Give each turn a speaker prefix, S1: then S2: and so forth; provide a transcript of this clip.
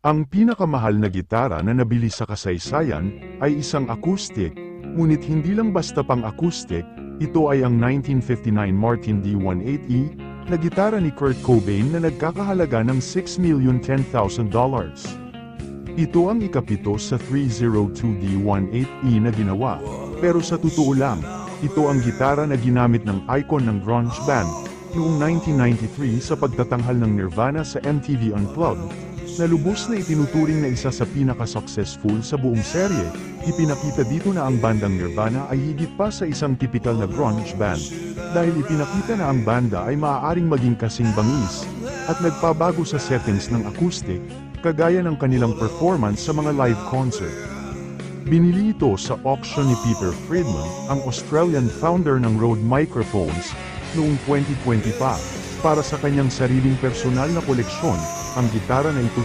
S1: Ang pinakamahal na gitara na nabili sa kasaysayan ay isang acoustic, ngunit hindi lang basta pang acoustic, ito ay ang 1959 Martin D18E na gitara ni Kurt Cobain na nagkakahalaga ng $6,010,000. Ito ang ikapito sa 302D18E na ginawa, pero sa totoo lang, ito ang gitara na ginamit ng icon ng grunge band noong 1993 sa pagtatanghal ng Nirvana sa MTV Unplugged, na lubos na itinuturing na isa sa pinaka-successful sa buong serye. Ipinakita dito na ang bandang Nirvana ay higit pa sa isang typical na grunge band, dahil ipinakita na ang banda ay maaaring maging kasing bangis, at nagpabago sa settings ng acoustic, kagaya ng kanilang performance sa mga live concert. Binili ito sa auction ni Peter Friedman, ang Australian founder ng Rode Microphones, noong 2020 pa, para sa kanyang sariling personal na koleksyon. Ang gitara na ito